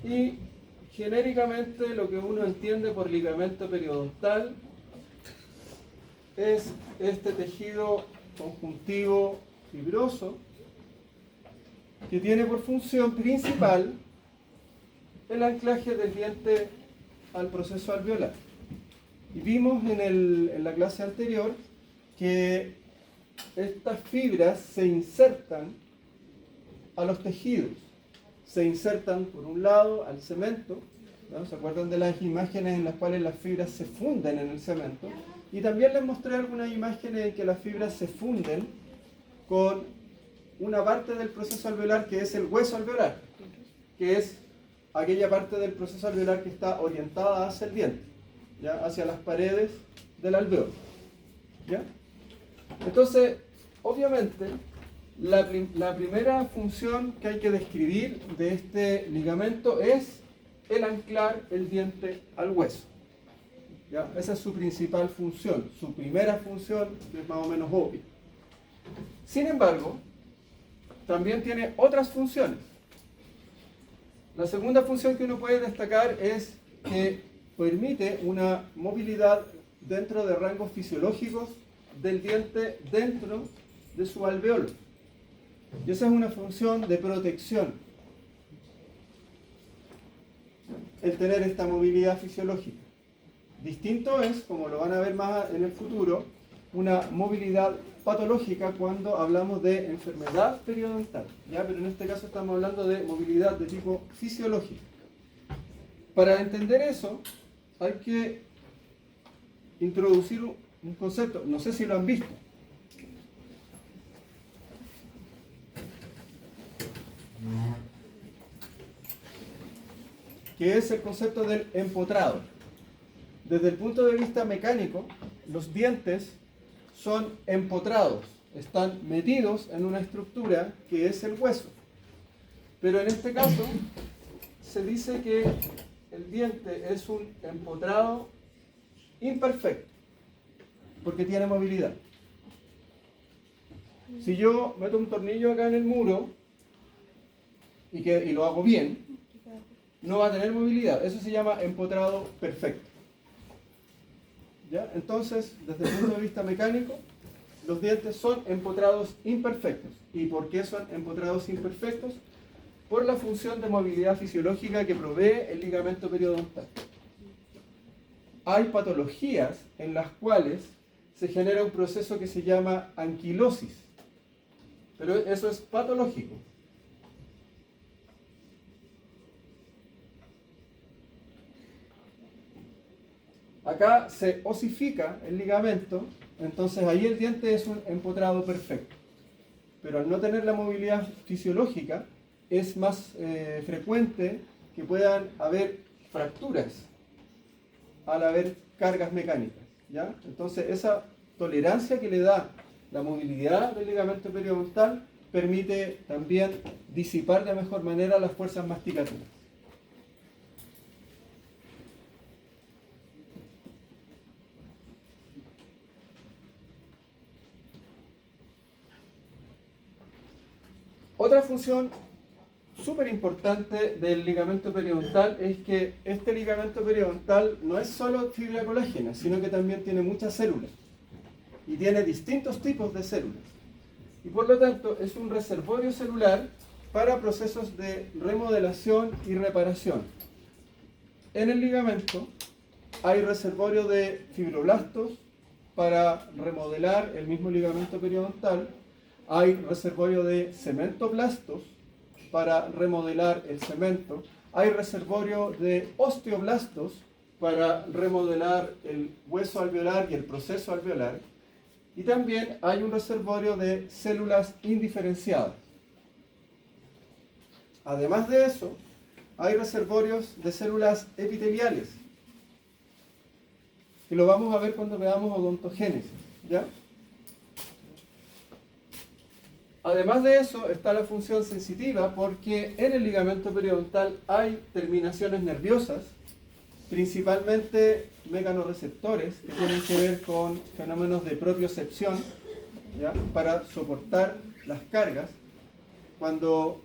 Y genéricamente lo que uno entiende por ligamento periodontal es este tejido conjuntivo fibroso que tiene por función principal el anclaje del diente al proceso alveolar. Y vimos en la clase anterior que estas fibras se insertan a los tejidos. Se insertan por un lado al cemento, ¿no? ¿Se acuerdan de las imágenes en las cuales las fibras se funden en el cemento? Y también les mostré algunas imágenes en que las fibras se funden con una parte del proceso alveolar que es el hueso alveolar, que es aquella parte del proceso alveolar que está orientada hacia el diente, ¿ya? Hacia las paredes del alveolo, ¿ya? Entonces, obviamente, la primera función que hay que describir de este ligamento es el anclar el diente al hueso, ¿ya? Esa es su principal función, su primera función, que es más o menos obvia. Sin embargo, también tiene otras funciones. La segunda función que uno puede destacar es que permite una movilidad dentro de rangos fisiológicos del diente dentro de su alveolo. Y esa es una función de protección, el tener esta movilidad fisiológica. Distinto es, como lo van a ver más en el futuro, una movilidad patológica cuando hablamos de enfermedad periodontal, ¿ya? Pero en este caso estamos hablando de movilidad de tipo fisiológico. Para entender eso hay que introducir un concepto, no sé si lo han visto. Que es el concepto del empotrado. Desde el punto de vista mecánico, los dientes son empotrados, están metidos en una estructura que es el hueso. Pero en este caso se dice que el diente es un empotrado imperfecto, porque tiene movilidad. Si yo meto un tornillo acá en el muro y lo hago bien, no va a tener movilidad. Eso se llama empotrado perfecto, ¿ya? Entonces, desde el punto de vista mecánico, los dientes son empotrados imperfectos. ¿Y por qué son empotrados imperfectos? Por la función de movilidad fisiológica que provee el ligamento periodontal. Hay patologías en las cuales se genera un proceso que se llama anquilosis, pero eso es patológico. Acá se osifica el ligamento, entonces ahí el diente es un empotrado perfecto. Pero al no tener la movilidad fisiológica, es más frecuente que puedan haber fracturas al haber cargas mecánicas, ¿ya? Entonces esa tolerancia que le da la movilidad del ligamento periodontal permite también disipar de mejor manera las fuerzas masticatoras. Otra función súper importante del ligamento periodontal es que este ligamento periodontal no es solo fibra colágena, sino que también tiene muchas células y tiene distintos tipos de células. Y por lo tanto es un reservorio celular para procesos de remodelación y reparación. En el ligamento hay reservorio de fibroblastos para remodelar el mismo ligamento periodontal. Hay reservorio de cementoblastos para remodelar el cemento. Hay reservorio de osteoblastos para remodelar el hueso alveolar y el proceso alveolar. Y también hay un reservorio de células indiferenciadas. Además de eso, hay reservorios de células epiteliales, que lo vamos a ver cuando veamos odontogénesis, ¿ya? Además de eso está la función sensitiva, porque en el ligamento periodontal hay terminaciones nerviosas, principalmente mecanorreceptores, que tienen que ver con fenómenos de propiocepción, ¿ya? Para soportar las cargas. Cuando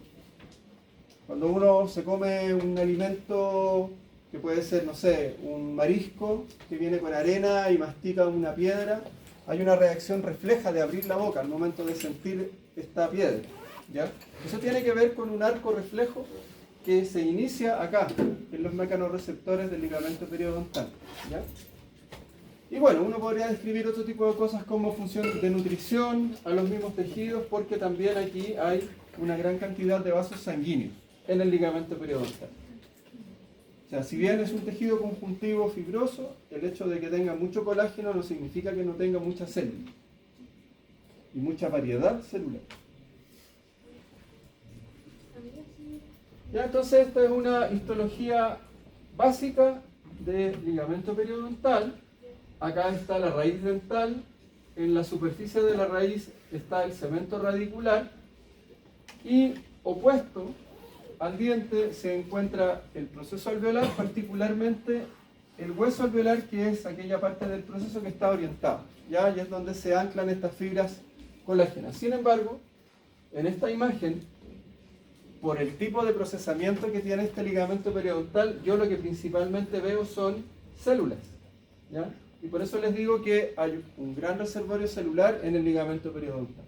Cuando uno se come un alimento que puede ser, no sé, un marisco que viene con arena y mastica una piedra, hay una reacción refleja de abrir la boca al momento de sentir esta piedra, ¿ya? Eso tiene que ver con un arco reflejo que se inicia acá, en los mecanorreceptores del ligamento periodontal, ¿ya? Y bueno, uno podría describir otro tipo de cosas como función de nutrición a los mismos tejidos, porque también aquí hay una gran cantidad de vasos sanguíneos en el ligamento periodontal. O sea, si bien es un tejido conjuntivo fibroso, el hecho de que tenga mucho colágeno no significa que no tenga muchas células y mucha variedad celular. Ya, entonces esta es una histología básica del ligamento periodontal. Acá está la raíz dental, en la superficie de la raíz está el cemento radicular y opuesto al diente se encuentra el proceso alveolar, particularmente el hueso alveolar, que es aquella parte del proceso que está orientado, ¿ya? Y es donde se anclan estas fibras colágenas. Sin embargo, en esta imagen, por el tipo de procesamiento que tiene este ligamento periodontal, yo lo que principalmente veo son células, ¿ya? Y por eso les digo que hay un gran reservorio celular en el ligamento periodontal.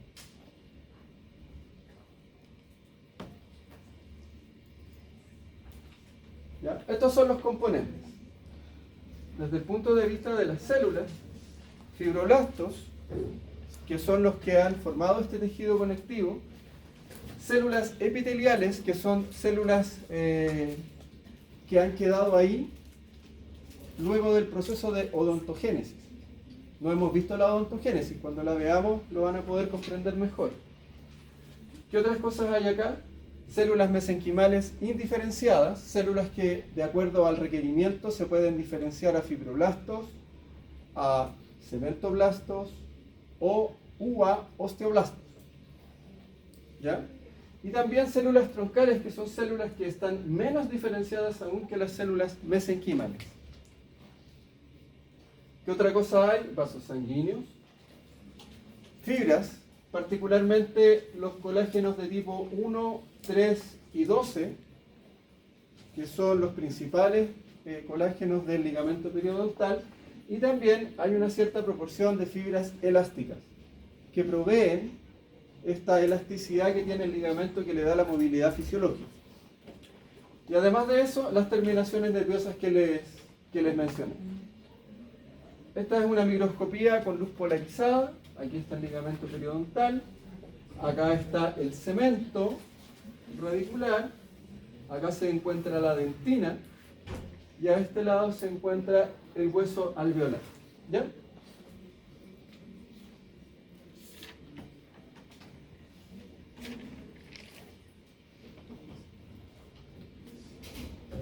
¿Ya? Estos son los componentes. Desde el punto de vista de las células, fibroblastos, que son los que han formado este tejido conectivo, células epiteliales, que son células que han quedado ahí luego del proceso de odontogénesis. No hemos visto la odontogénesis, cuando la veamos lo van a poder comprender mejor. ¿Qué otras cosas hay acá? Células mesenquimales indiferenciadas, células que de acuerdo al requerimiento se pueden diferenciar a fibroblastos, a cementoblastos o a osteoblastos, ¿ya? Y también células troncales, que son células que están menos diferenciadas aún que las células mesenquimales. ¿Qué otra cosa hay? Vasos sanguíneos, fibras, particularmente los colágenos de tipo 1, 3 y 12, que son los principales colágenos del ligamento periodontal, y también hay una cierta proporción de fibras elásticas que proveen esta elasticidad que tiene el ligamento, que le da la movilidad fisiológica. Y además de eso, las terminaciones nerviosas que les mencioné. Esta es una microscopía con luz polarizada. Aquí está el ligamento periodontal. Acá está el cemento radicular. Acá se encuentra la dentina. Y a este lado se encuentra el hueso alveolar. ¿Ya?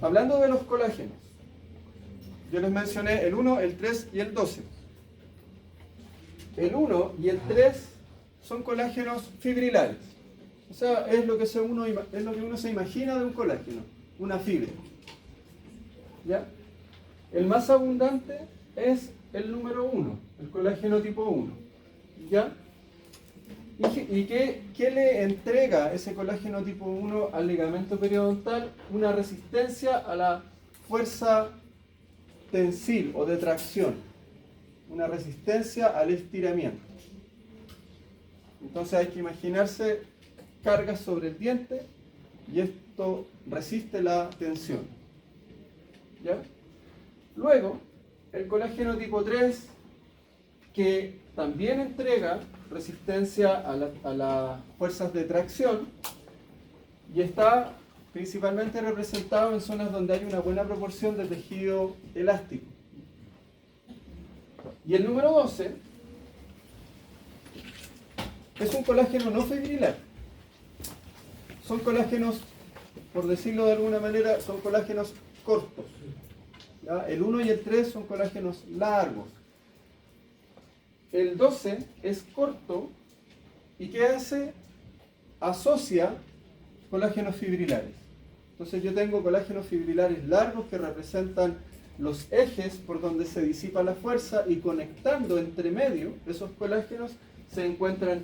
Hablando de los colágenos, yo les mencioné el 1, el 3 y el 12. El 1 y el 3 son colágenos fibrilares. O sea, es lo que uno se imagina de un colágeno, una fibra. ¿Ya? El más abundante es el número 1, el colágeno tipo 1. ¿Ya? ¿Y qué le entrega ese colágeno tipo 1 al ligamento periodontal? Una resistencia a la fuerza tensil o de tracción, una resistencia al estiramiento. Entonces hay que imaginarse cargas sobre el diente y esto resiste la tensión. ¿Ya? Luego, el colágeno tipo 3, que también entrega resistencia a las fuerzas de tracción y está principalmente representado en zonas donde hay una buena proporción de tejido elástico. Y el número 12 es un colágeno no fibrilar. Son colágenos, por decirlo de alguna manera, son colágenos cortos. ¿Ya? El 1 y el 3 son colágenos largos. El 12 es corto y ¿qué hace? Asocia colágenos fibrilares. Entonces yo tengo colágenos fibrilares largos que representan los ejes por donde se disipa la fuerza, y conectando entre medio esos colágenos se encuentran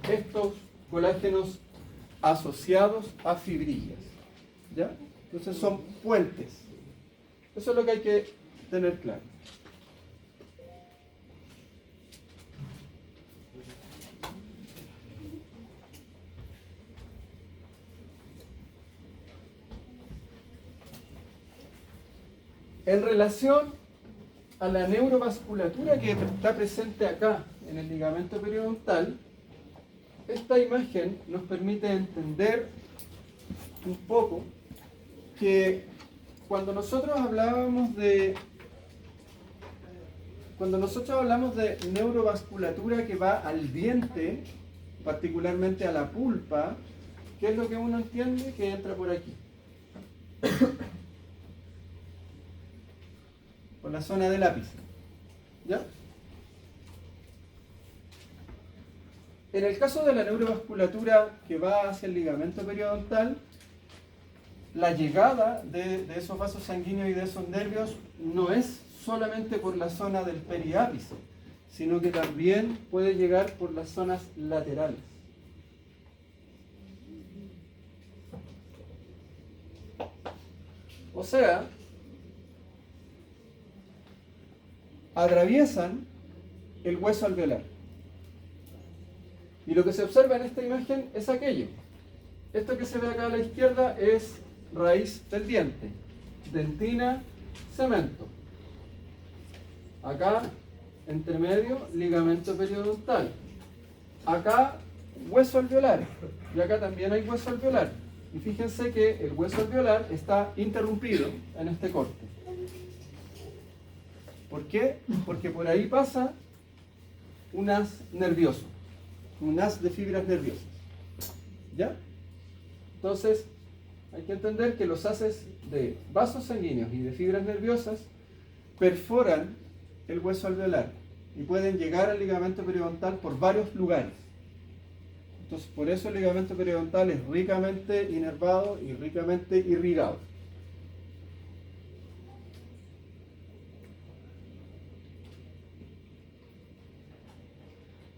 estos colágenos asociados a fibrillas. ¿Ya? Entonces son puentes. Eso es lo que hay que tener claro. En relación a la neurovasculatura que está presente acá en el ligamento periodontal, esta imagen nos permite entender un poco que cuando nosotros hablamos de neurovasculatura que va al diente, particularmente a la pulpa, ¿qué es lo que uno entiende? Que entra por aquí. Por la zona del ápice. ¿Ya? En el caso de la neurovasculatura que va hacia el ligamento periodontal, la llegada de esos vasos sanguíneos y de esos nervios no es solamente por la zona del periápice, sino que también puede llegar por las zonas laterales. O sea, atraviesan el hueso alveolar. Y lo que se observa en esta imagen es aquello. Esto que se ve acá a la izquierda es raíz del diente, dentina, cemento. Acá, entre medio, ligamento periodontal. Acá, hueso alveolar. Y acá también hay hueso alveolar. Y fíjense que el hueso alveolar está interrumpido en este corte. ¿Por qué? Porque por ahí pasa un haz nervioso, un haz de fibras nerviosas. ¿Ya? Entonces, hay que entender que los haces de vasos sanguíneos y de fibras nerviosas perforan el hueso alveolar y pueden llegar al ligamento periodontal por varios lugares. Entonces, por eso el ligamento periodontal es ricamente inervado y ricamente irrigado.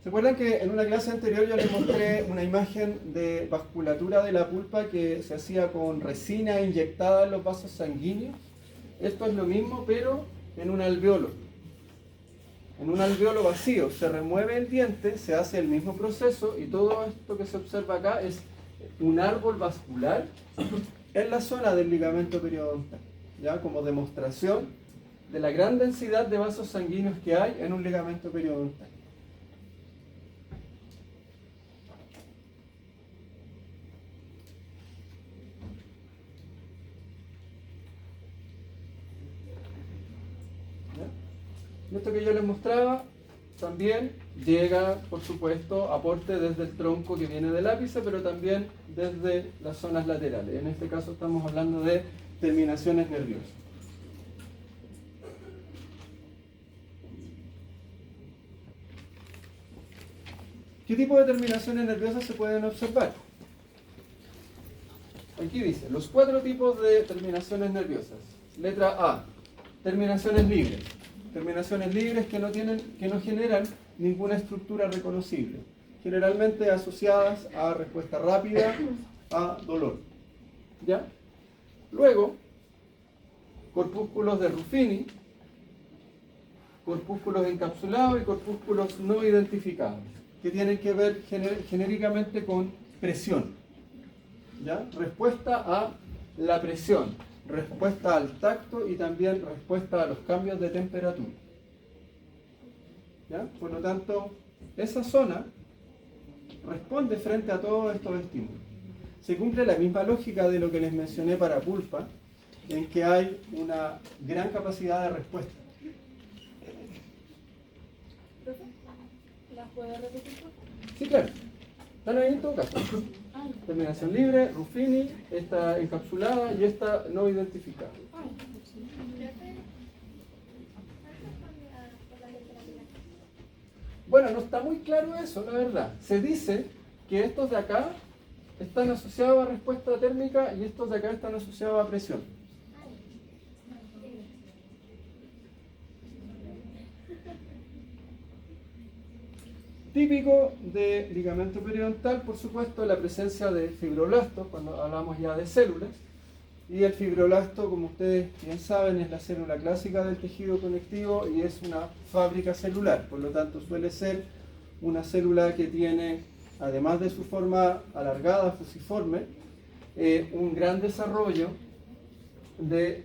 ¿Se acuerdan que en una clase anterior yo les mostré una imagen de vasculatura de la pulpa que se hacía con resina inyectada en los vasos sanguíneos? Esto es lo mismo, pero en un alveolo. En un alveolo vacío se remueve el diente, se hace el mismo proceso y todo esto que se observa acá es un árbol vascular en la zona del ligamento periodontal, ¿ya? Como demostración de la gran densidad de vasos sanguíneos que hay en un ligamento periodontal. Esto que yo les mostraba también llega, por supuesto, aporte desde el tronco que viene del ápice, pero también desde las zonas laterales. En este caso estamos hablando de terminaciones nerviosas. ¿Qué tipo de terminaciones nerviosas se pueden observar? Aquí dice, los 4 tipos de terminaciones nerviosas. Letra A, terminaciones libres. Terminaciones libres que no generan ninguna estructura reconocible, generalmente asociadas a respuesta rápida, a dolor. ¿Ya? Luego, corpúsculos de Ruffini, corpúsculos encapsulados y corpúsculos no identificados, que tienen que ver genéricamente con presión. ¿Ya? Respuesta a la presión, respuesta al tacto y también respuesta a los cambios de temperatura. ¿Ya? Por lo tanto, esa zona responde frente a todos estos estímulos. Se cumple la misma lógica de lo que les mencioné para pulpa, en que hay una gran capacidad de respuesta. ¿Las puedo repetir? Sí, claro. Están ahí en todo caso. Terminación libre, Ruffini, esta encapsulada y esta no identificada. Bueno, no está muy claro eso, la verdad. Se dice que estos de acá están asociados a respuesta térmica y estos de acá están asociados a presión. Típico de ligamento periodontal, por supuesto, la presencia de fibroblastos, cuando hablamos ya de células, Y el fibroblasto, como ustedes bien saben, es la célula clásica del tejido conectivo y es una fábrica celular. Por lo tanto, suele ser una célula que tiene, además de su forma alargada, fusiforme, un gran desarrollo de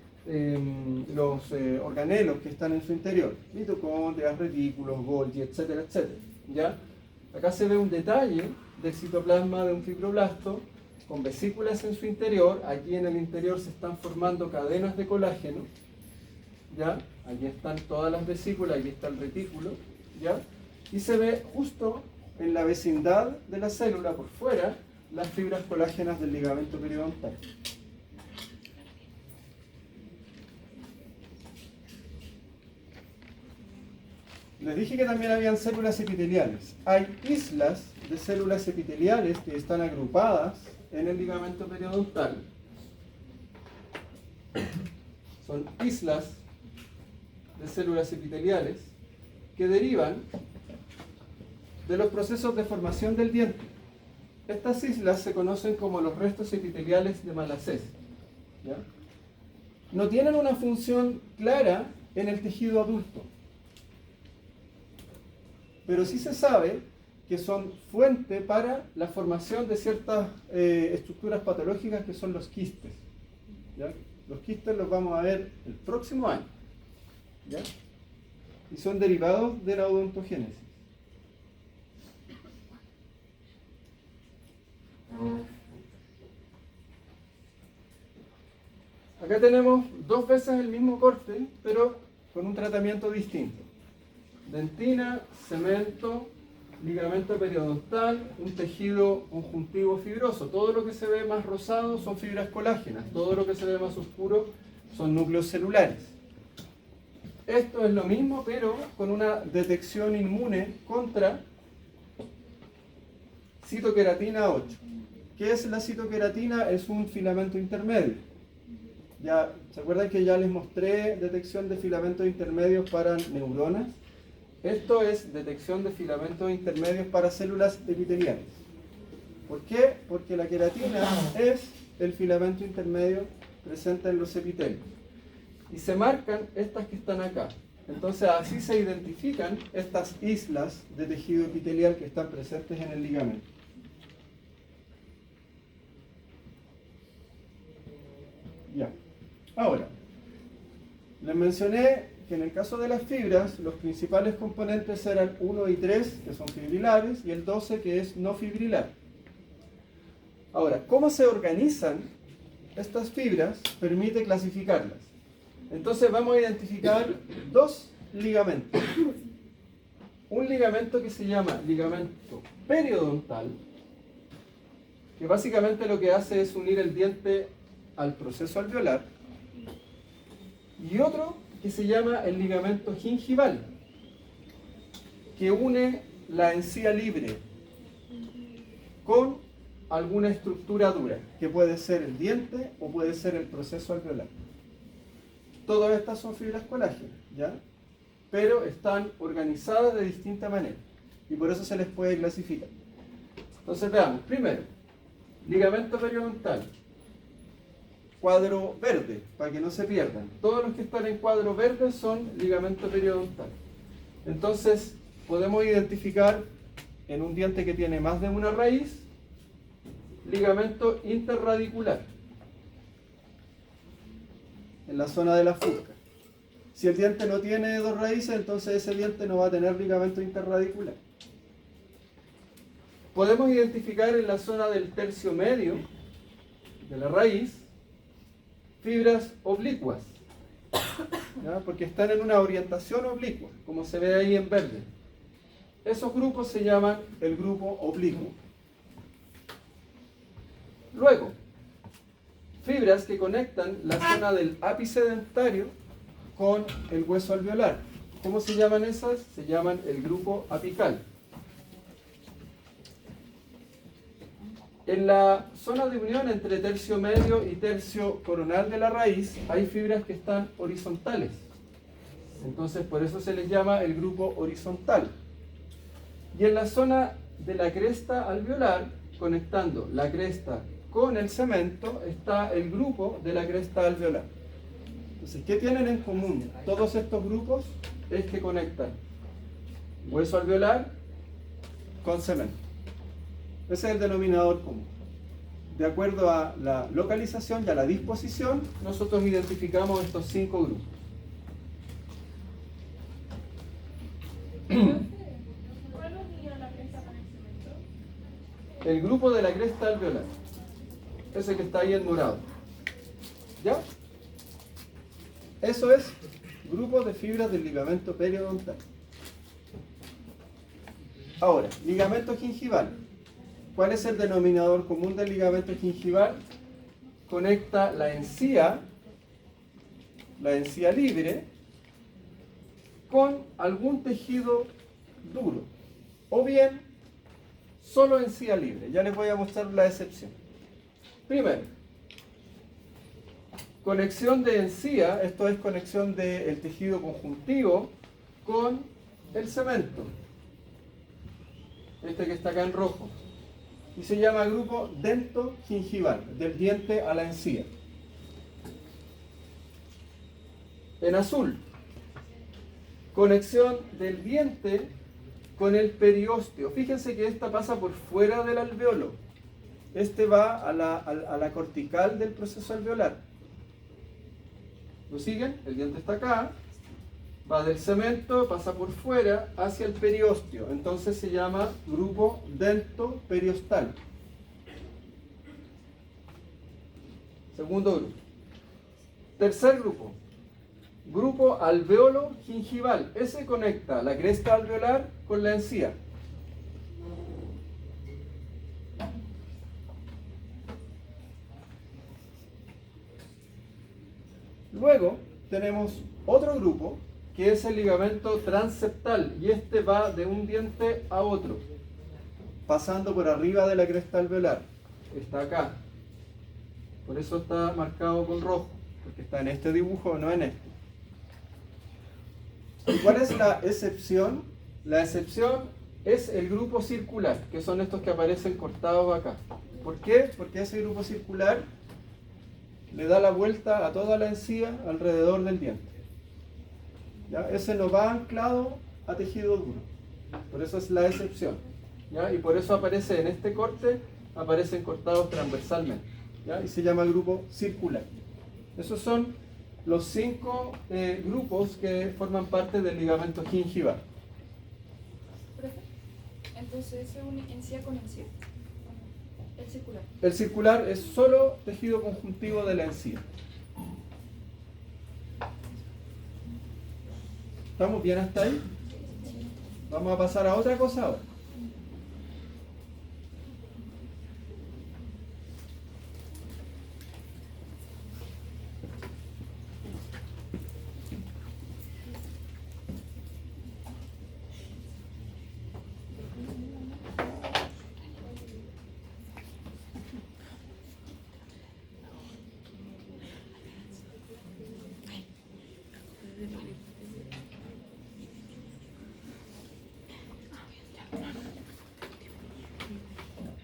los organelos que están en su interior, mitocondrias, retículos, Golgi, etcétera, etcétera. ¿Ya? Acá se ve un detalle del citoplasma de un fibroblasto con vesículas en su interior. Aquí en el interior se están formando cadenas de colágeno. ¿Ya? Aquí están todas las vesículas, aquí está el retículo. ¿Ya? Y se ve justo en la vecindad de la célula, por fuera, las fibras colágenas del ligamento periodontal. Les dije que también habían células epiteliales. Hay islas de células epiteliales que están agrupadas en el ligamento periodontal. Son islas de células epiteliales que derivan de los procesos de formación del diente. Estas islas se conocen como los restos epiteliales de Malassez. ¿Ya? No tienen una función clara en el tejido adulto, pero sí se sabe que son fuente para la formación de ciertas estructuras patológicas que son los quistes. ¿Ya? Los quistes los vamos a ver el próximo año. ¿Ya? Y son derivados de la odontogénesis. Acá tenemos dos veces el mismo corte, pero con un tratamiento distinto. Dentina, cemento, ligamento periodontal, un tejido conjuntivo fibroso. Todo lo que se ve más rosado son fibras colágenas, todo lo que se ve más oscuro son núcleos celulares. Esto es lo mismo, pero con una detección inmune contra citoqueratina 8. ¿Qué es la citoqueratina? Es un filamento intermedio. Ya, ¿se acuerdan que ya les mostré detección de filamentos intermedios para neuronas? Esto es detección de filamentos intermedios para células epiteliales. ¿Por qué? Porque la queratina es el filamento intermedio presente en los epitelios. Y se marcan estas que están acá. Entonces así se identifican estas islas de tejido epitelial que están presentes en el ligamento. Ya. Ahora, les mencioné que en el caso de las fibras, los principales componentes eran 1 y 3, que son fibrilares, y el 12, que es no fibrilar. Ahora, ¿cómo se organizan estas fibras? Permite clasificarlas. Entonces vamos a identificar dos ligamentos. Un ligamento que se llama ligamento periodontal, que básicamente lo que hace es unir el diente al proceso alveolar, y otro que se llama el ligamento gingival, que une la encía libre con alguna estructura dura, que puede ser el diente o puede ser el proceso alveolar. Todas estas son fibras colágenas, ¿ya? Pero están organizadas de distinta manera y por eso se les puede clasificar. Entonces veamos, primero, ligamento periodontal. Cuadro verde, para que no se pierdan. Todos los que están en cuadro verde son ligamento periodontal. Entonces, podemos identificar en un diente que tiene más de una raíz, ligamento interradicular, en la zona de la fusca. Si el diente no tiene dos raíces, entonces ese diente no va a tener ligamento interradicular. Podemos identificar en la zona del tercio medio de la raíz fibras oblicuas, ¿ya? Porque están en una orientación oblicua, como se ve ahí en verde. Esos grupos se llaman el grupo oblicuo. Luego, fibras que conectan la zona del ápice dentario con el hueso alveolar. ¿Cómo se llaman esas? Se llaman el grupo apical. En la zona de unión entre tercio medio y tercio coronal de la raíz hay fibras que están horizontales. Entonces por eso se les llama el grupo horizontal. Y en la zona de la cresta alveolar, conectando la cresta con el cemento está el grupo de la cresta alveolar. Entonces, ¿qué tienen en común todos estos grupos? Es que conectan hueso alveolar con cemento. Ese es el denominador común. De acuerdo a la localización y a la disposición, nosotros identificamos estos 5 grupos. ¿Cuál unía la cresta con el cemento? El grupo de la cresta alveolar, ese que está ahí en morado. ¿Ya? Eso es grupo de fibras del ligamento periodontal. Ahora, ligamento gingival. ¿Cuál es el denominador común del ligamento gingival? Conecta la encía libre, con algún tejido duro, o bien solo encía libre. Ya les voy a mostrar la excepción. Primero, conexión de encía, esto es conexión del tejido conjuntivo con el cemento, este que está acá en rojo, y se llama grupo dento-gingival, del diente a la encía. En azul, conexión del diente con el periósteo. Fíjense que esta pasa por fuera del alveolo. Este va a la cortical del proceso alveolar. ¿Lo siguen? El diente está acá, va del cemento, pasa por fuera hacia el periósteo. Entonces se llama grupo dento-periostal. Segundo grupo. Tercer grupo. Grupo alveolo-gingival. Ese conecta la cresta alveolar con la encía. Luego tenemos otro grupo que es el ligamento transeptal, y este va de un diente a otro, pasando por arriba de la cresta alveolar. Está acá. Por eso está marcado con rojo, porque está en este dibujo, no en este. ¿Cuál es la excepción? La excepción es el grupo circular, que son estos que aparecen cortados acá. ¿Por qué? Porque ese grupo circular le da la vuelta a toda la encía alrededor del diente. ¿Ya? Ese no va anclado a tejido duro. Por eso es la excepción. ¿Ya? Y por eso aparece en este corte, aparecen cortados transversalmente. ¿Ya? Y se llama grupo circular. Esos son los 5 grupos que forman parte del ligamento gingival. Profe, entonces se une encía con encía. El circular. El circular es solo tejido conjuntivo de la encía. ¿Estamos bien hasta ahí? Vamos a pasar a otra cosa ahora.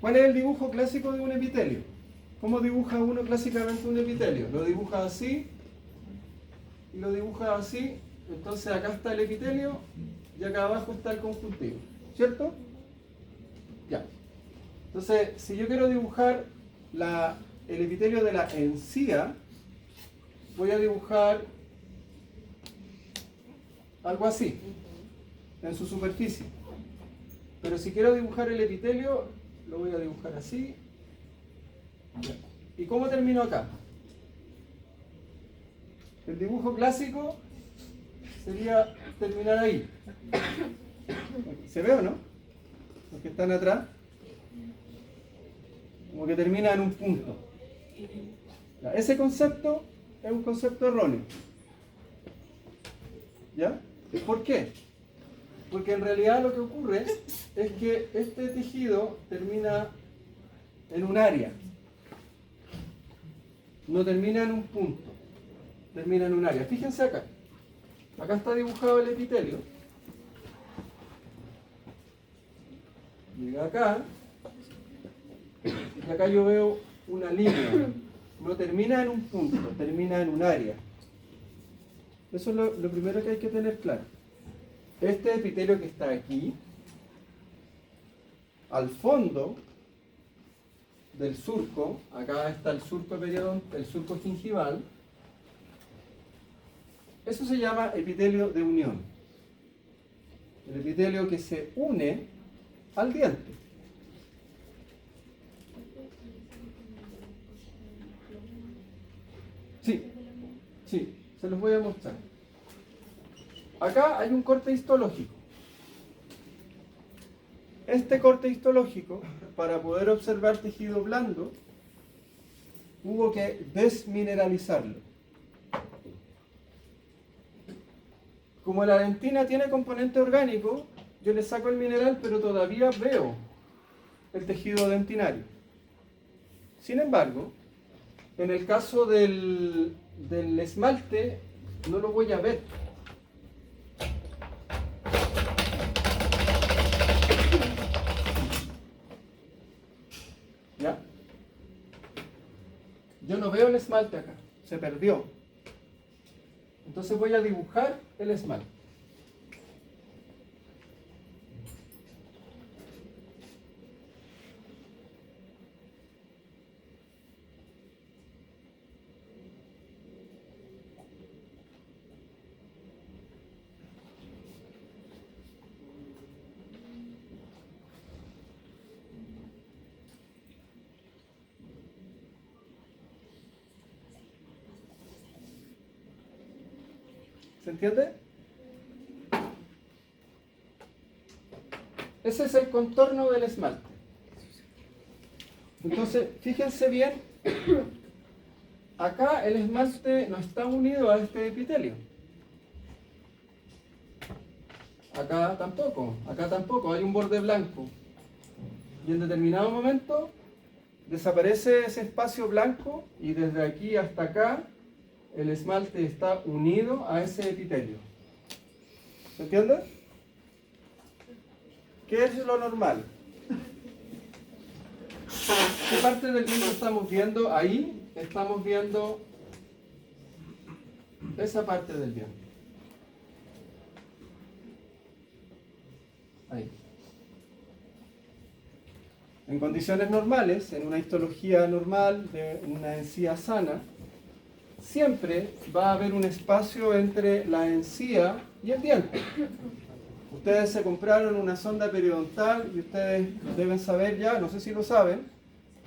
¿Cuál es el dibujo clásico de un epitelio? ¿Cómo dibuja uno clásicamente un epitelio? Lo dibuja así y lo dibuja así. Entonces acá está el epitelio y acá abajo está el conjuntivo, ¿cierto? Ya. Entonces, si yo quiero dibujar el epitelio de la encía, voy a dibujar algo así, en su superficie. Pero si quiero dibujar el epitelio, lo voy a dibujar así. ¿Y cómo termino acá? El dibujo clásico sería terminar ahí. ¿Se ve o no? Los que están atrás. Como que termina en un punto. Ese concepto es un concepto erróneo. ¿Ya? ¿Por qué? Porque en realidad lo que ocurre es que este tejido termina en un área. No termina en un punto. Termina en un área. Fíjense acá. Acá está dibujado el epitelio. Llega acá. Y acá yo veo una línea, no termina en un punto, termina en un área. Eso es lo primero que hay que tener claro. Este epitelio que está aquí, al fondo del surco, acá está el surco el surco gingival, eso se llama epitelio de unión. El epitelio que se une al diente. Sí, se los voy a mostrar. Acá hay un corte histológico. Este corte histológico, para poder observar tejido blando, hubo que desmineralizarlo. Como la dentina tiene componente orgánico, yo le saco el mineral, pero todavía veo el tejido dentinario. Sin embargo, en el caso del esmalte, no lo voy a ver. ¿Ya? Yo no veo el esmalte acá, se perdió. Entonces voy a dibujar el esmalte. ¿Se entiende? Ese es el contorno del esmalte. Entonces, fíjense bien, acá el esmalte no está unido a este epitelio. Acá tampoco, hay un borde blanco. Y en determinado momento desaparece ese espacio blanco y desde aquí hasta acá el esmalte está unido a ese epitelio. ¿Se entiende? ¿Qué es lo normal? ¿Qué parte del diente estamos viendo? Ahí estamos viendo esa parte del diente. Ahí. En condiciones normales, en una histología normal de una encía sana, siempre va a haber un espacio entre la encía y el diente. Ustedes se compraron una sonda periodontal y ustedes deben saber ya, no sé si lo saben,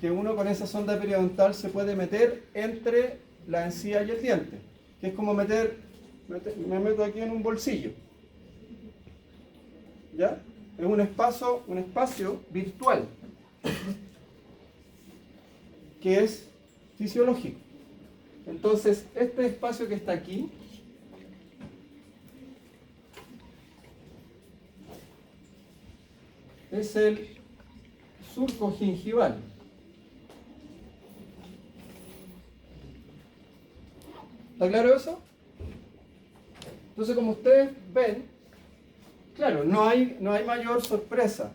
que uno con esa sonda periodontal se puede meter entre la encía y el diente, que es como me meto aquí en un bolsillo. ¿Ya? Es un espacio virtual que es fisiológico. Entonces, este espacio que está aquí es el surco gingival. ¿Está claro eso? Entonces, como ustedes ven, claro, no hay mayor sorpresa.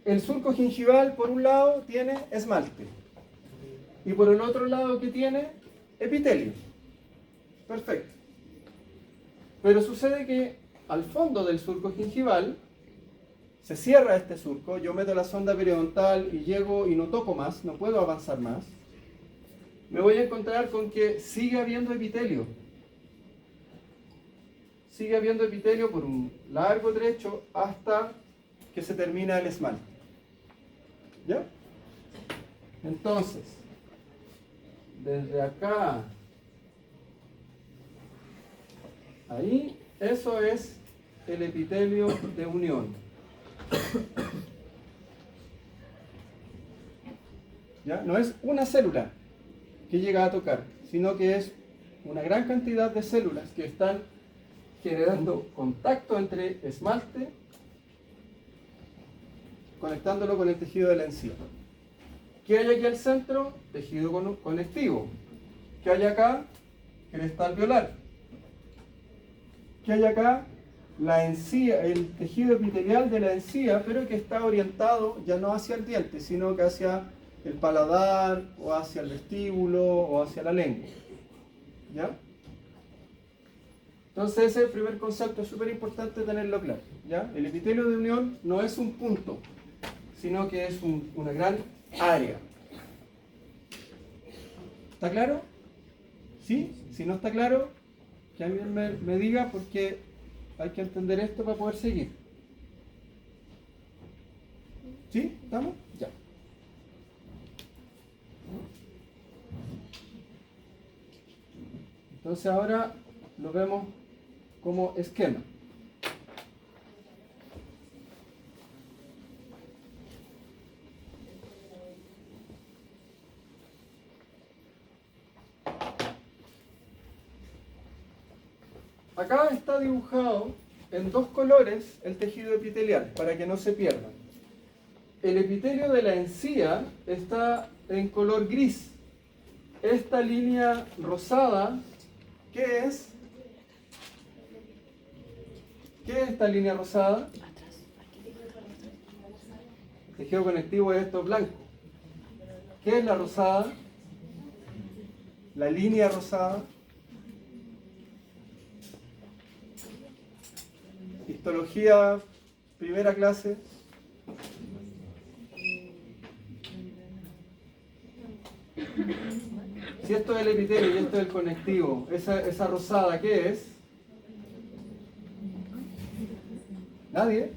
El surco gingival, por un lado, tiene esmalte. Y por el otro lado, ¿qué tiene? Epitelio. Perfecto. Pero sucede que al fondo del surco gingival se cierra este surco, yo meto la sonda periodontal y llego y no toco más, no puedo avanzar más. Me voy a encontrar con que sigue habiendo epitelio. Sigue habiendo epitelio por un largo trecho hasta que se termina el esmalte. ¿Ya? Entonces, desde acá, ahí, eso es el epitelio de unión. ¿Ya? No es una célula que llega a tocar, sino que es una gran cantidad de células que están generando contacto entre esmalte, conectándolo con el tejido de la encía. ¿Qué hay aquí al centro? Tejido conectivo. ¿Qué hay acá? Cresta alveolar. ¿Qué hay acá? La encía, el tejido epitelial de la encía, pero que está orientado ya no hacia el diente, sino que hacia el paladar, o hacia el vestíbulo, o hacia la lengua. ¿Ya? Entonces ese primer concepto es súper importante tenerlo claro. ¿Ya? El epitelio de unión no es un punto, sino que es una gran área. ¿Está claro? ¿Sí? Si no está claro, que alguien me diga, porque hay que entender esto para poder seguir. ¿Sí? ¿Estamos? Ya. Entonces ahora lo vemos como esquema. Acá está dibujado en dos colores el tejido epitelial, para que no se pierdan. El epitelio de la encía está en color gris. Esta línea rosada, ¿qué es? ¿Qué es esta línea rosada? El tejido conectivo es esto blanco. ¿Qué es la rosada? La línea rosada. Histología, primera clase. Si esto es el epitelio y esto es el conectivo, esa rosada, ¿qué es? ¿Nadie?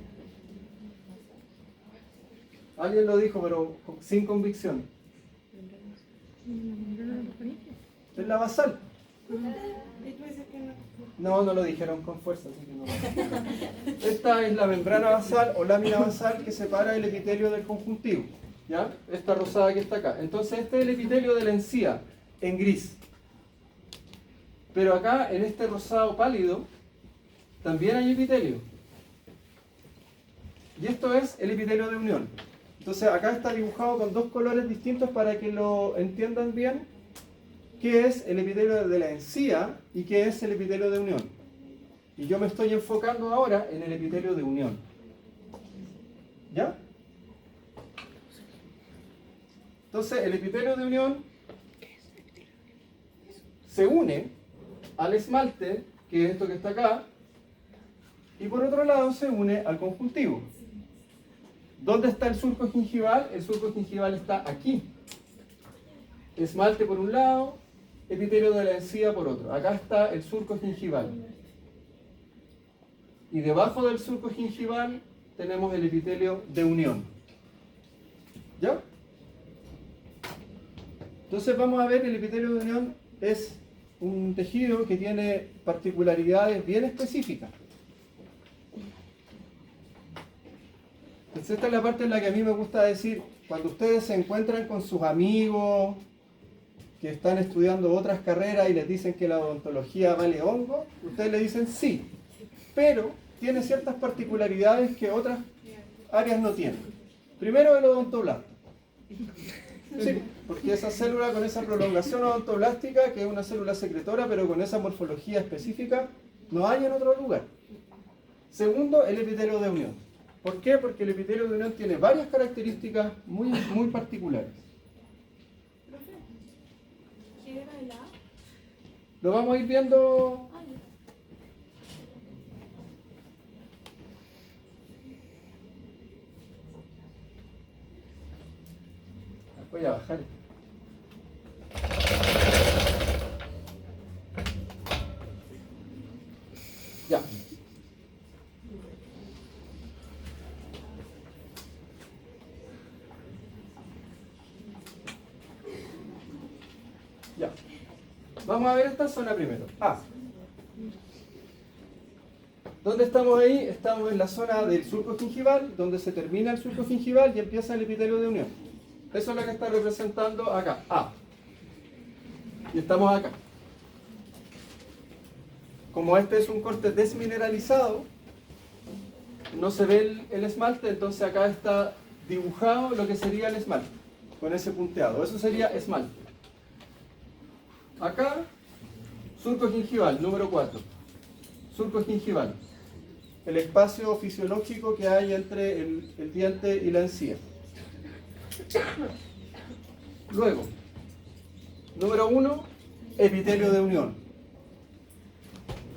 Alguien lo dijo, pero sin convicción. Es la basal. No lo dijeron con fuerza, así que no. Esta es la membrana basal o lámina basal que separa el epitelio del conjuntivo. ¿Ya? Esta rosada que está acá. Entonces este es el epitelio de la encía, en gris. Pero acá, en este rosado pálido, también hay epitelio. Y esto es el epitelio de unión. Entonces acá está dibujado con dos colores distintos para que lo entiendan bien. ¿Qué es el epitelio de la encía y qué es el epitelio de unión? Y yo me estoy enfocando ahora en el epitelio de unión. ¿Ya? Entonces el epitelio de unión se une al esmalte, que es esto que está acá, y por otro lado se une al conjuntivo. ¿Dónde está el surco gingival? El surco gingival está aquí. Esmalte por un lado, epitelio de la encía por otro. Acá está el surco gingival. Y debajo del surco gingival tenemos el epitelio de unión. ¿Ya? Entonces vamos a ver que el epitelio de unión es un tejido que tiene particularidades bien específicas. Entonces esta es la parte en la que a mí me gusta decir, cuando ustedes se encuentran con sus amigos que están estudiando otras carreras y les dicen que la odontología vale hongo, ustedes le dicen sí, pero tiene ciertas particularidades que otras áreas no tienen. Primero el odontoblasto. Sí, porque esa célula con esa prolongación odontoblástica, que es una célula secretora, pero con esa morfología específica, no hay en otro lugar. Segundo, el epitelio de unión. ¿Por qué? Porque el epitelio de unión tiene varias características muy particulares. ¿Quién era el A? Lo vamos a ir viendo. Voy a bajar. Ya. Ya. Vamos a ver esta zona primero. A. ¿Dónde estamos ahí? Estamos en la zona del surco gingival, donde se termina el surco gingival y empieza el epitelio de unión. Eso es lo que está representando acá, A. Y estamos acá. Como este es un corte desmineralizado, no se ve el esmalte, entonces acá está dibujado lo que sería el esmalte, con ese punteado. Eso sería esmalte. Acá, surco gingival, número 4. Surco gingival. El espacio fisiológico que hay entre el diente y la encía. Luego, número 1, epitelio de unión.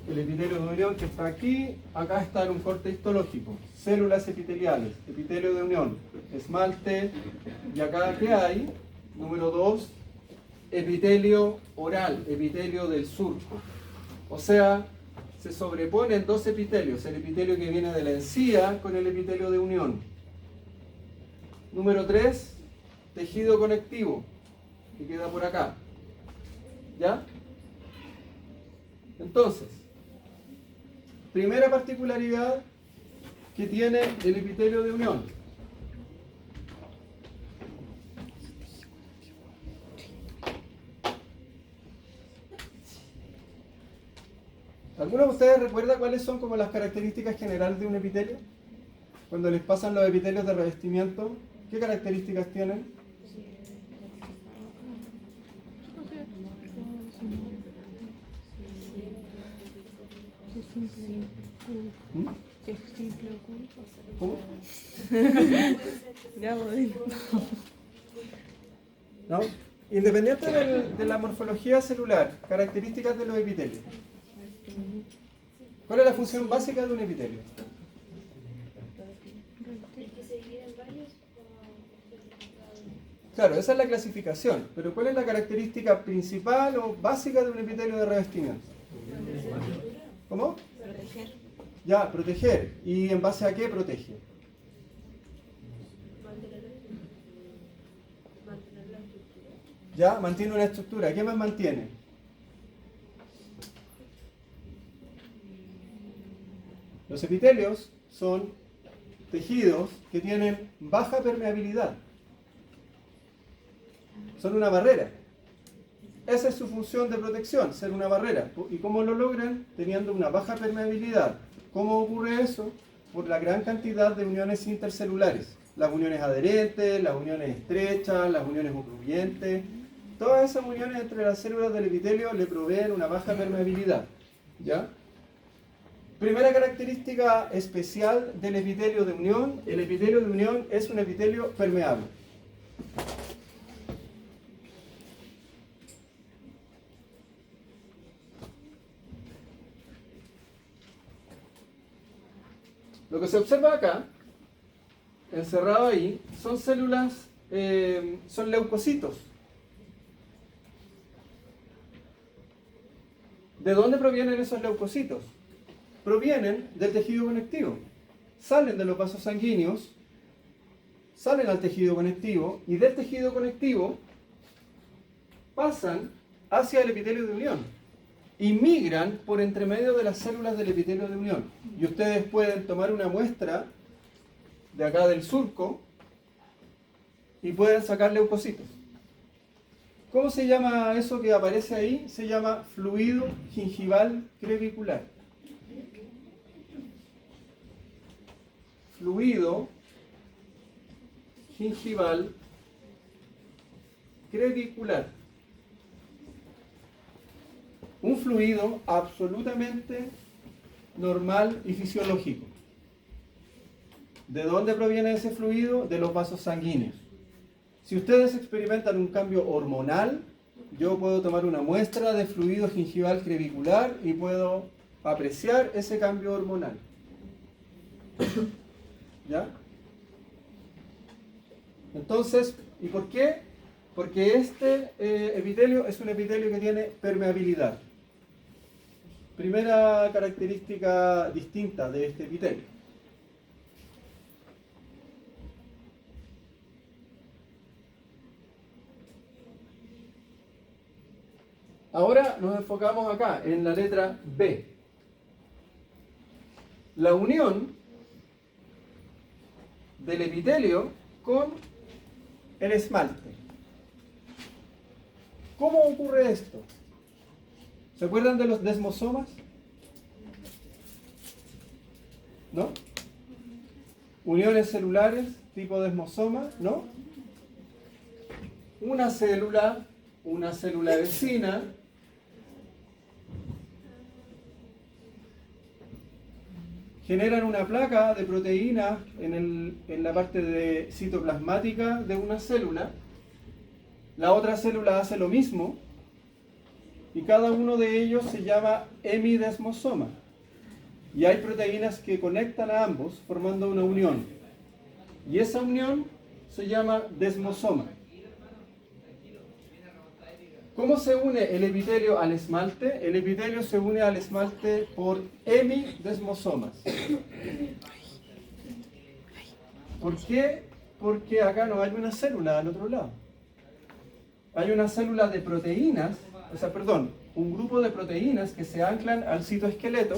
El epitelio de unión que está aquí, acá está en un corte histológico. Células epiteliales, epitelio de unión, esmalte. Y acá, ¿qué hay? Número 2, epitelio oral, epitelio del surco. O sea, se sobreponen dos epitelios, el epitelio que viene de la encía con el epitelio de unión. Número 3, tejido conectivo, que queda por acá. ¿Ya? Entonces, primera particularidad que tiene el epitelio de unión. ¿Alguno de ustedes recuerda cuáles son como las características generales de un epitelio? Cuando les pasan los epitelios de revestimiento, ¿qué características tienen? ¿Mm? ¿Cómo? ¿No? Independiente de la morfología celular, características de los epitelios. ¿Cuál es la función básica de un epitelio? Claro, esa es la clasificación, pero ¿cuál es la característica principal o básica de un epitelio de revestimiento? ¿Cómo? Proteger. Ya, proteger. ¿Y en base a qué protege? Mantener la estructura. Ya, mantiene una estructura. ¿Qué más mantiene? Los epitelios son tejidos que tienen baja permeabilidad. Son una barrera. Esa es su función de protección, ser una barrera. ¿Y cómo lo logran? Teniendo una baja permeabilidad. ¿Cómo ocurre eso? Por la gran cantidad de uniones intercelulares. Las uniones adherentes, las uniones estrechas, las uniones ocluyentes. Todas esas uniones entre las células del epitelio le proveen una baja permeabilidad. ¿Ya? Primera característica especial del epitelio de unión. El epitelio de unión es un epitelio permeable. Lo que se observa acá, encerrado ahí, son células, son leucocitos. ¿De dónde provienen esos leucocitos? Provienen del tejido conectivo. Salen de los vasos sanguíneos, salen al tejido conectivo y del tejido conectivo pasan hacia el epitelio de unión y migran por entre medio de las células del epitelio de unión. Y ustedes pueden tomar una muestra de acá del surco y pueden sacar leucocitos. ¿Cómo se llama eso que aparece ahí? Se llama fluido gingival crevicular. Fluido gingival crevicular. Un fluido absolutamente normal y fisiológico. ¿De dónde proviene ese fluido? De los vasos sanguíneos. Si ustedes experimentan un cambio hormonal, yo puedo tomar una muestra de fluido gingival crevicular y puedo apreciar ese cambio hormonal. ¿Ya? Entonces, ¿y por qué? Porque este epitelio es un epitelio que tiene permeabilidad. Primera característica distinta de este epitelio. Ahora nos enfocamos acá, en la letra B. La unión del epitelio con el esmalte. ¿Cómo ocurre esto? ¿Se acuerdan de los desmosomas? ¿No? Uniones celulares tipo desmosoma, ¿no? Una célula vecina, generan una placa de proteína en la parte citoplasmática de una célula. la otra célula hace lo mismo, y cada uno de ellos se llama hemidesmosoma. Y hay proteínas que conectan a ambos formando una unión. Y esa unión se llama desmosoma. ¿Cómo se une el epitelio al esmalte? El epitelio se une al esmalte por hemidesmosomas. ¿Por qué? Porque acá no hay una célula al otro lado. Hay una célula de proteínas, un grupo de proteínas que se anclan al citoesqueleto,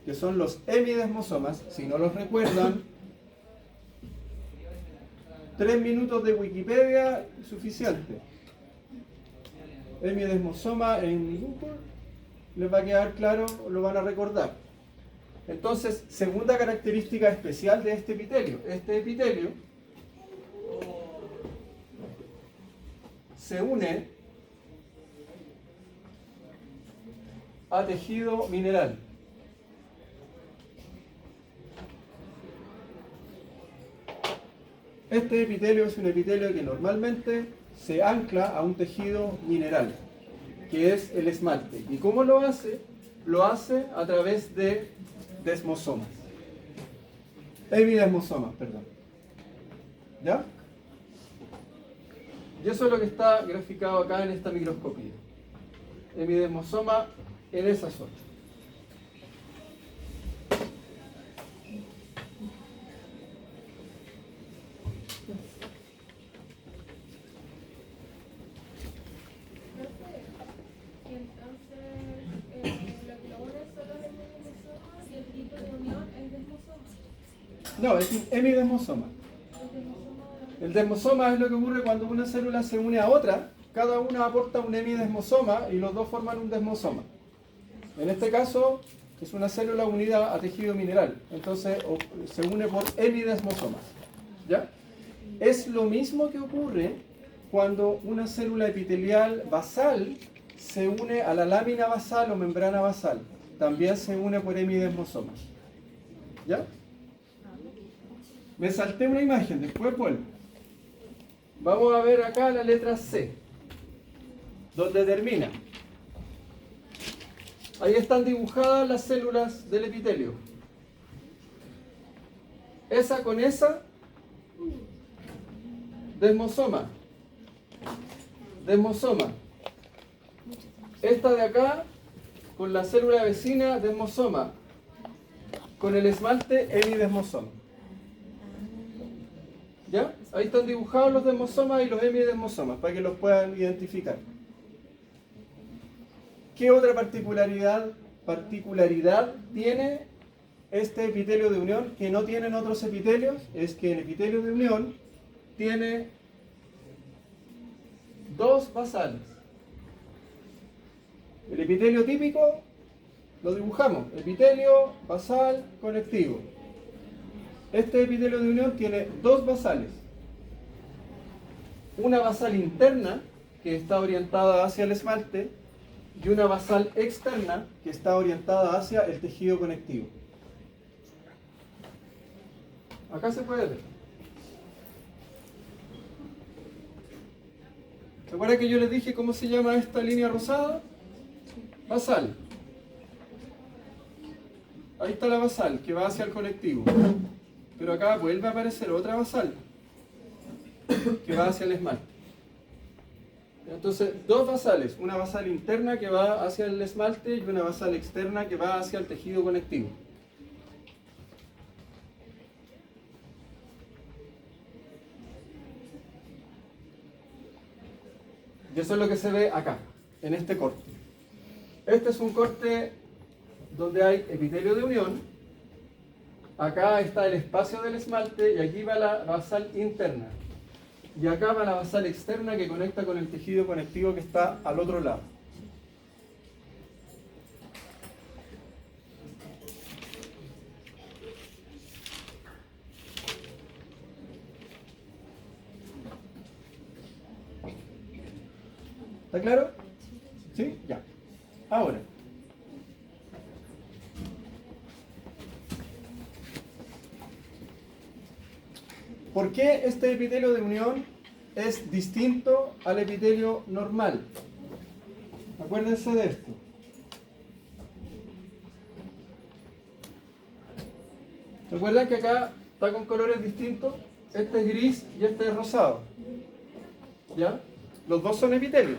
que son los hemidesmosomas. Si no los recuerdan, 3 minutos de Wikipedia suficiente. Hemidesmosoma en Google les va a quedar claro, lo van a recordar. Entonces, segunda característica especial de este epitelio. Este epitelio se une a tejido mineral. Este epitelio es un epitelio que normalmente se ancla a un tejido mineral, que es el esmalte. ¿Y cómo lo hace? Lo hace a través de desmosomas. Hemidesmosomas, perdón. ¿Ya? Y eso es lo que está graficado acá en esta microscopía. Hemidesmosoma en esa zona. No, es un hemidesmosoma. El desmosoma es lo que ocurre cuando una célula se une a otra. Cada una aporta un hemidesmosoma y los dos forman un desmosoma. En este caso es una célula unida a tejido mineral. Entonces se une por hemidesmosomas. ¿Ya? Es lo mismo que ocurre cuando una célula epitelial basal se une a la lámina basal o membrana basal. También se une por hemidesmosomas. ¿Ya? Me salté una imagen, después vuelvo. Vamos a ver acá la letra C, donde termina. Ahí están dibujadas las células del epitelio. Esa con esa, desmosoma. Desmosoma. Esta de acá, con la célula vecina, desmosoma. Con el esmalte, hemidesmosoma. ¿Ya? Ahí están dibujados los desmosomas y los hemidesmosomas para que los puedan identificar. ¿Qué otra particularidad tiene este epitelio de unión que no tienen otros epitelios? Es que el epitelio de unión tiene dos basales. El epitelio típico lo dibujamos, epitelio basal conectivo. Este epitelio de unión tiene dos basales. Una basal interna, que está orientada hacia el esmalte, y una basal externa, que está orientada hacia el tejido conectivo. Acá se puede ver. ¿Se acuerdan que yo les dije cómo se llama esta línea rosada? Basal. Ahí está la basal, que va hacia el conectivo. Pero acá vuelve a aparecer otra basal que va hacia el esmalte. Entonces, dos basales, una basal interna que va hacia el esmalte y una basal externa que va hacia el tejido conectivo. Y eso es lo que se ve acá, en este corte. Este es un corte donde hay epitelio de unión. Acá está el espacio del esmalte y aquí va la basal interna. Y acá va la basal externa que conecta con el tejido conectivo que está al otro lado. ¿Está claro? ¿Sí? Ya. Ahora. ¿Por qué este epitelio de unión es distinto al epitelio normal. Acuérdense de esto. ¿Recuerdan que acá está con colores distintos? Este es gris y este es rosado. ¿Ya? Los dos son epitelios,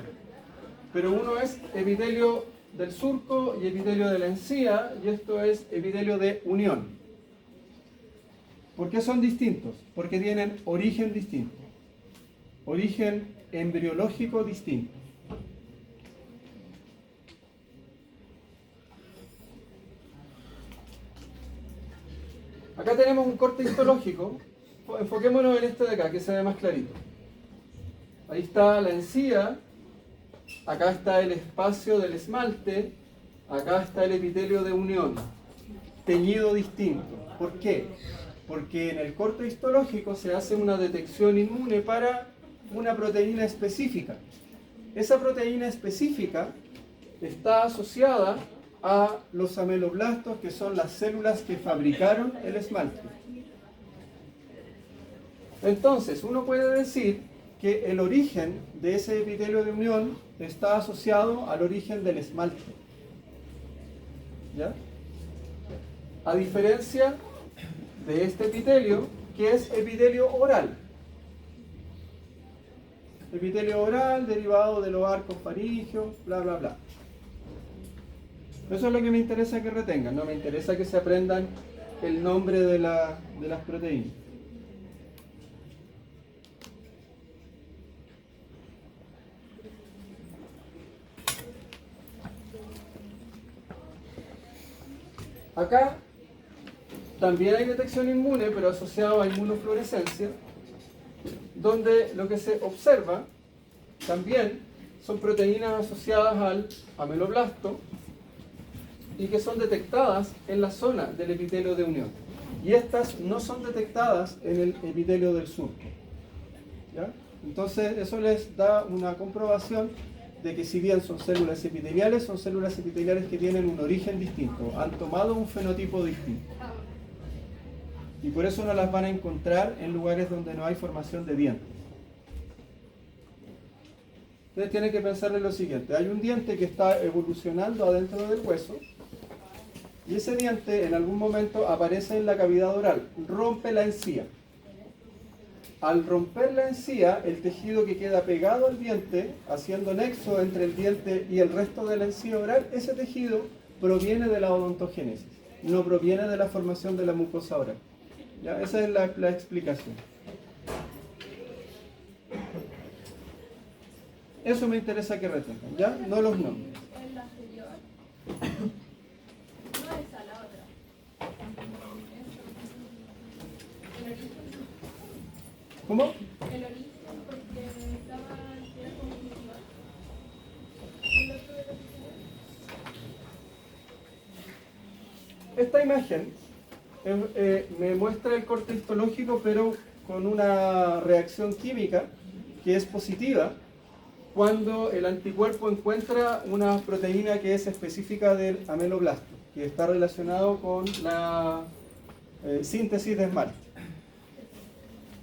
pero uno es epitelio del surco y epitelio de la encía, y esto es epitelio de unión. ¿Por qué son distintos? Porque tienen origen distinto, origen embriológico distinto. Acá tenemos un corte histológico. Enfoquémonos en este de acá, que se ve más clarito. Ahí está la encía, acá está el espacio del esmalte, acá está el epitelio de unión, teñido distinto. ¿Por qué? Porque en el corte histológico se hace una detección inmune para una proteína específica. Esa proteína específica está asociada a los ameloblastos, que son las células que fabricaron el esmalte. Entonces, uno puede decir que el origen de ese epitelio de unión está asociado al origen del esmalte. ¿Ya? A diferencia de este epitelio, que es epitelio oral. Epitelio oral derivado de los arcos faringios, bla, bla, bla. Eso es lo que me interesa que retengan, no me interesa que se aprendan el nombre de las proteínas. Acá también hay detección inmune, pero asociado a inmunofluorescencia, donde lo que se observa también son proteínas asociadas al ameloblasto y que son detectadas en la zona del epitelio de unión. Y estas no son detectadas en el epitelio del surco. ¿Ya? Entonces eso les da una comprobación de que si bien son células epiteliales que tienen un origen distinto, han tomado un fenotipo distinto. Y por eso no las van a encontrar en lugares donde no hay formación de dientes. Ustedes tienen que pensar en lo siguiente: hay un diente que está evolucionando adentro del hueso, y ese diente en algún momento aparece en la cavidad oral, rompe la encía. Al romper la encía, el tejido que queda pegado al diente, haciendo nexo entre el diente y el resto de la encía oral, ese tejido proviene de la odontogénesis, no proviene de la formación de la mucosa oral. ¿Ya? Esa es la explicación. Eso me interesa que retengan, ¿ya? No los nombres. El anterior no es a la otra. El origen, ¿Cómo? el origen porque estaba era conjuntiva. El otro era Esta imagen me muestra el corte histológico, pero con una reacción química que es positiva cuando el anticuerpo encuentra una proteína que es específica del ameloblasto, que está relacionado con la síntesis de esmalte.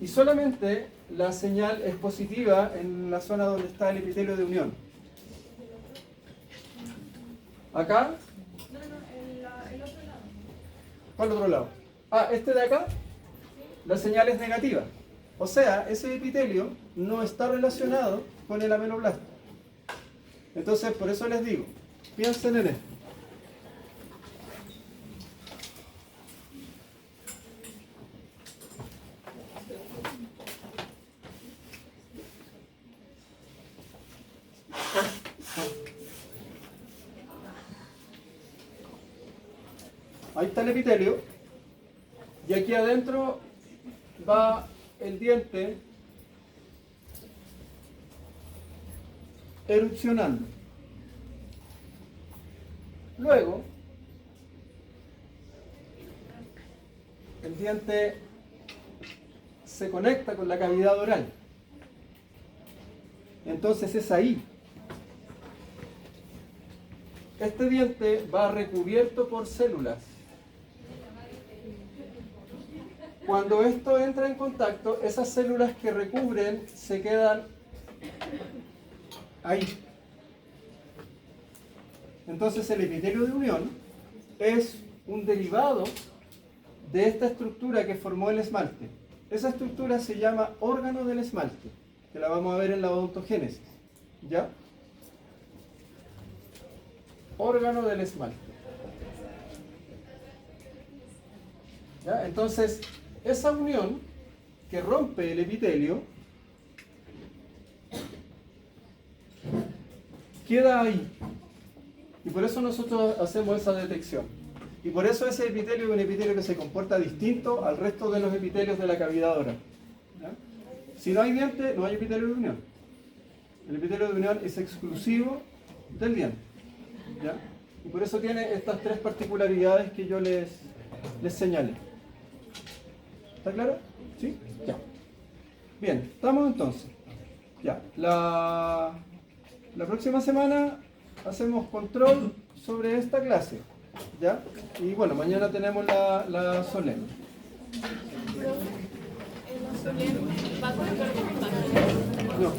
Y solamente la señal es positiva en la zona donde está el epitelio de unión. Acá. No, el otro lado. ¿Cuál otro lado? Ah, este de acá, la señal es negativa. O sea, ese epitelio no está relacionado con el ameloblasto. Entonces, por eso les digo, piensen en esto. Ahí está el epitelio, y aquí adentro va el diente erupcionando. Luego, el diente se conecta con la cavidad oral. Entonces es ahí. Este diente va recubierto por células. cuando esto entra en contacto, esas células que recubren se quedan ahí. Entonces el epitelio de unión es un derivado de esta estructura que formó el esmalte. Esa estructura se llama órgano del esmalte, que la vamos a ver en la odontogénesis. ¿Ya? Órgano del esmalte. ¿Ya? Entonces, esa unión que rompe el epitelio queda ahí. Y por eso nosotros hacemos esa detección. Y por eso ese epitelio es un epitelio que se comporta distinto al resto de los epitelios de la cavidad oral. ¿Ya? Si no hay diente, no hay epitelio de unión. El epitelio de unión es exclusivo del diente. ¿Ya? Y por eso tiene estas tres particularidades que yo les señalé. ¿Está claro? ¿Sí? Ya. Bien, estamos entonces. Ya. La próxima semana hacemos control sobre esta clase. ¿Ya? Y bueno, mañana tenemos la solemne. ¿Va a colocar No.